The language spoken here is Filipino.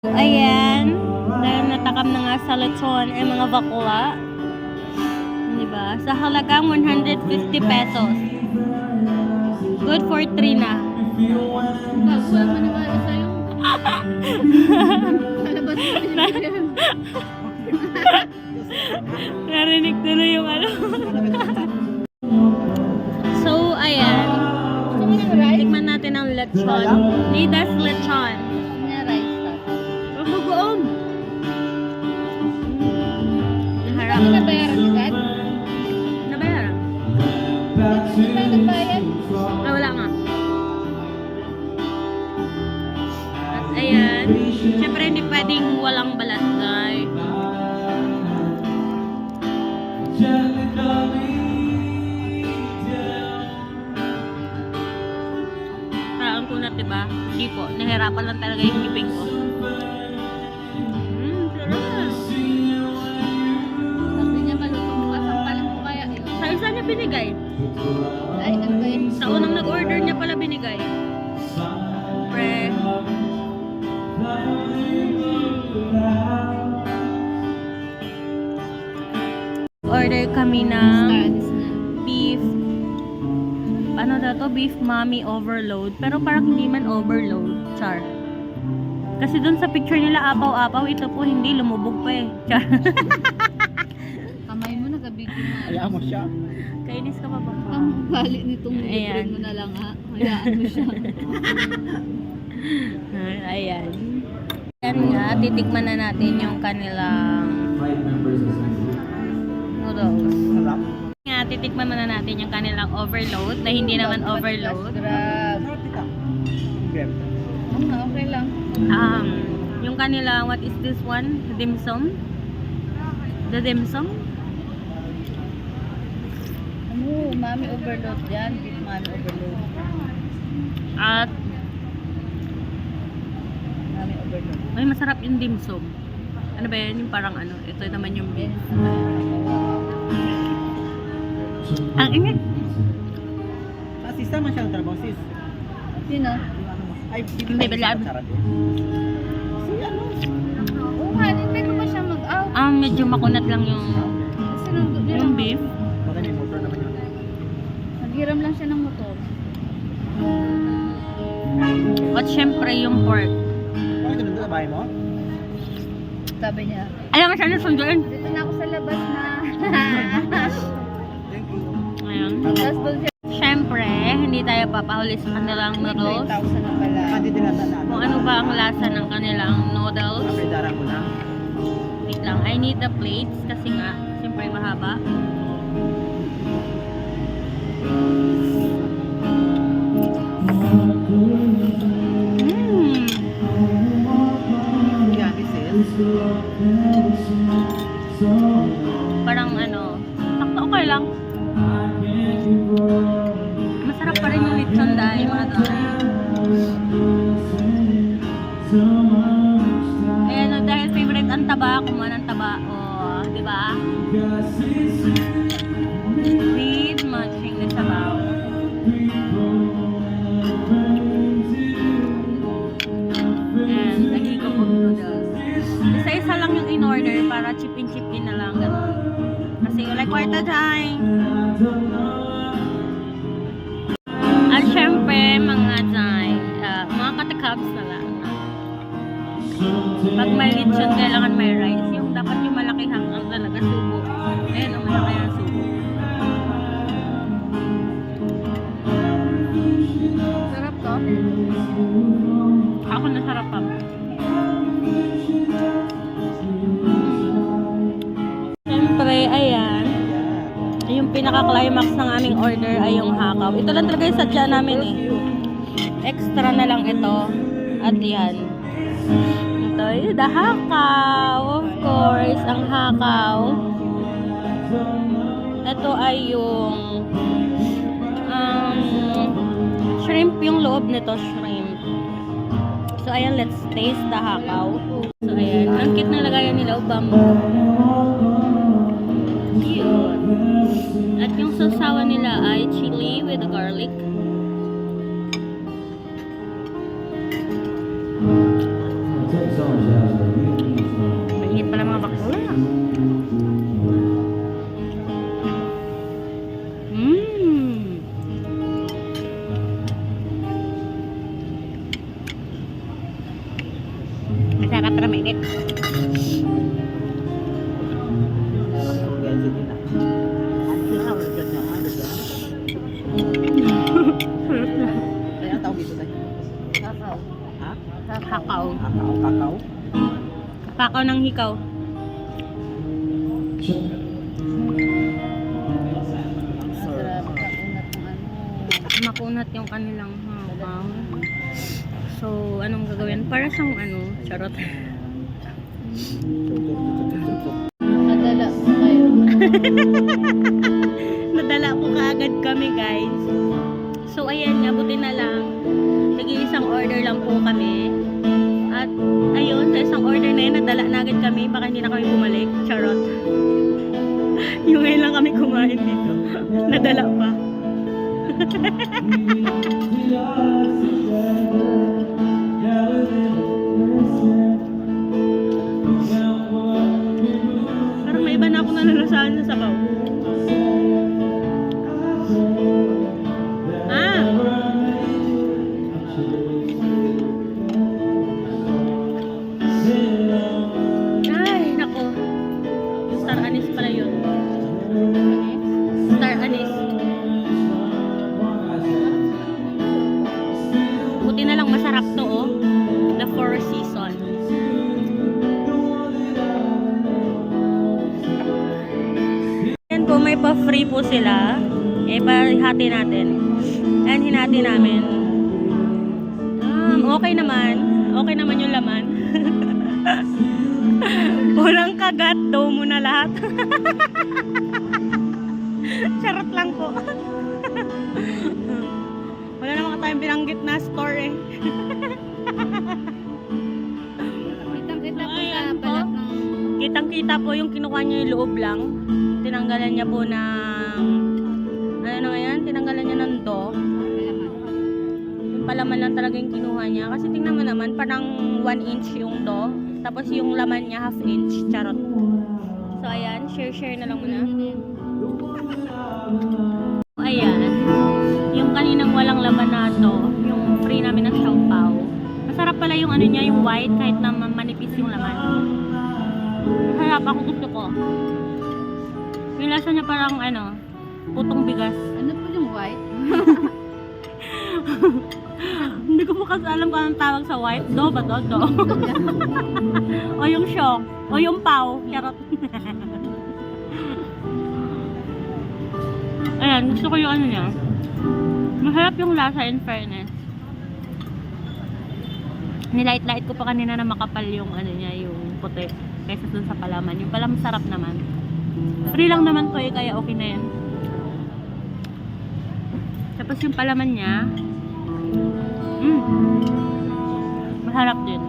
Ayan, dahil natakam na nga sa lechon ay mga bakla. Diba? Sa halagang 150 pesos. Good for 3 na. Wala maniwala sa'yo. Malabas mo yan. Narinig tuloy yung ano. So, ayan. Gusto mo ng rice? Tikman natin ang lechon. Lidas lechon. Gusto niya rice ka. Ang bagoong. Naharap. Ano nabayaran ni Dad? Nabayaran. Hindi tayo nagbayad. Ah, wala nga. At ayan. Siyempre, hindi pwedeng walang balat, guys. Parang kunat, diba? Hindi po. Nahirapan lang talaga yung hiping ko. Sarap. Sabi niya malutong bukas ang palang ko kaya. Sa isa niya binigay. Ay, ano ba yun? Sa unang nag-order niya pala binigay. Pre. Order kami ng Status na. beef. Ano daw to? Beef mommy overload. Pero parang hindi man overload. Char. Kasi dun sa picture nila apaw-apaw. Ito po hindi. Lumubog pa eh. Char. Kamay mo nagabigyo na. Hayaan mo siya. Kainis ka pa ba? Ang bali nitong Ayan. libre mo na lang ha. Hayaan mo siya. Ayan. Ayan nga. Titikman na natin yung kanilang noodles. Sarap. Nga, titikman muna natin yung kanilang overload na hindi naman overload. Grab. Sarap ito. Grab. Okay lang. Yung kanilang, what is this one? Dim sum? The dim sum? Ano, mami overload yan. Beef mami overload. At, Mami overload. ay masarap yung dim sum. Ano ba yan? Yung parang ano, ito naman yung beef. Ang init. Sa sis naman siya ang trabaho, sis. Sino? Ay, Hindi, balaan. Sarap eh. Si ano? Oo nga, hindi ko ba siya mag-out? Medyo makunat lang yung Kasi nandun din yung beef. Baka may motor naman yun. Naghiram lang siya ng motor. At syempre yung pork. Bakit ito nandun sa bahay mo? Sabi niya, Alam mo siya nasunduin. dito na ako sa labas na. Thank you. Ayan. Tapos doon siya, Syempre, hindi tayo papahuli sa kanilang noodles. 9,000 na pala. Hindi dinatan na. Kung ano ba ang lasa ng kanilang noodles. Kapit darang ko na. Wait lang, I need the plates kasi nga, siyempre mahaba. Yan, sis. Parang ano, sakto okay lang. Masarap pa rin yung lechon dahil mga dahil. Ayan, dahil favorite ang taba, kumuha ng taba. O, di ba? With matching the sabaw. And nahigo po noodles. Isa-isa lang yung in-order para chip-in na lang. Ganun. Kasi like kwarta dyan. At syempre, mga dyan, mga katakabs na lang. Pag may lechon, kailangan may rice. Yung dapat yung malaki hangang talaga subo. Ayan, ang malaki ang subo. Sarap to. Ako nasarap pa. Siyempre, ayan. Yung pinaka-climax ng aming order ay yung hakaw. Ito lang talaga yung sadya namin eh. Extra na lang ito. At yan. Ito yung the hakaw. Of course, ang hakaw. Ito ay yung shrimp yung loob nito. Shrimp. So, ayan, let's taste the hakaw. So, ayan. Ang cute na lagayan nila. Bamboo. Cute. At yung sausawan nila ay chili with garlic. So Mainit pala mga bakla. Masarap na mainit. Yan, sige na. Ano na, wala dyan na, ano dyan? Kaya ang tawag dito tayo? Kakao. Ha? Kakao. Kakao? Kakao ng hikaw. Masarap. Kaunat ng ano. Makunat yung kanilang hakaw. So, anong gagawin? Para siyang charot. Nakadala po kayo. Nadala po kaagad kami, guys. So, ayan nga, buti na lang. Nag-iisang order lang po kami. At, ayun, sa isang order na yun, nadala na agad kami. Baka hindi na kami bumalik. Charot. Yung ngayon lang kami kumain dito. Nadala pa. Parang may iba na ako nalalasahan sa sabaw. Ah! Ay, nako. Yung star anise pala yun. Star anise. Buti na lang masarap to, oh. The Four Seasons. Yan po, may pa-free po sila. Pahati natin. Ayan, hinati namin. Okay naman. Okay naman yung laman. Walang kagat. Daw mo na lahat. Charot lang po. Wala naman tayong binanggit na store eh. Kitang-kita po sa Ayan po. balat ng Kitang-kita po yung kinuha niya yung loob lang. Tinanggalan niya po ng ano na ngayon? Tinanggalan niya ng do. laman. Yung palaman lang talaga yung kinuha niya. Kasi tingnan mo naman, parang 1 inch yung do. Tapos yung laman niya, half inch. Charot. So, ayan. Share na lang muna. Ayan. Yung kaninang walang laman na to, yung free namin ng siopaw. Masarap pala yung ano niya, yung white, kahit na manipis yung laman. Masarap. Ako gusto ko. Yung lasa niya parang putong bigas. Ano po yung white? Hindi ko po kasi alam kung anong tawag sa white. Do ba to? Do. O yung shock. O yung pau. Charot. Ayan, gusto ko yung niya. Masarap yung lasa, in fairness. Nilight-light ko pa kanina na makapal yung niya, yung puti. Kaysa dun sa palaman. Yung palaman sarap naman. Free lang naman to eh, kaya okay na yan. Tapos yung palaman niya, masarap din.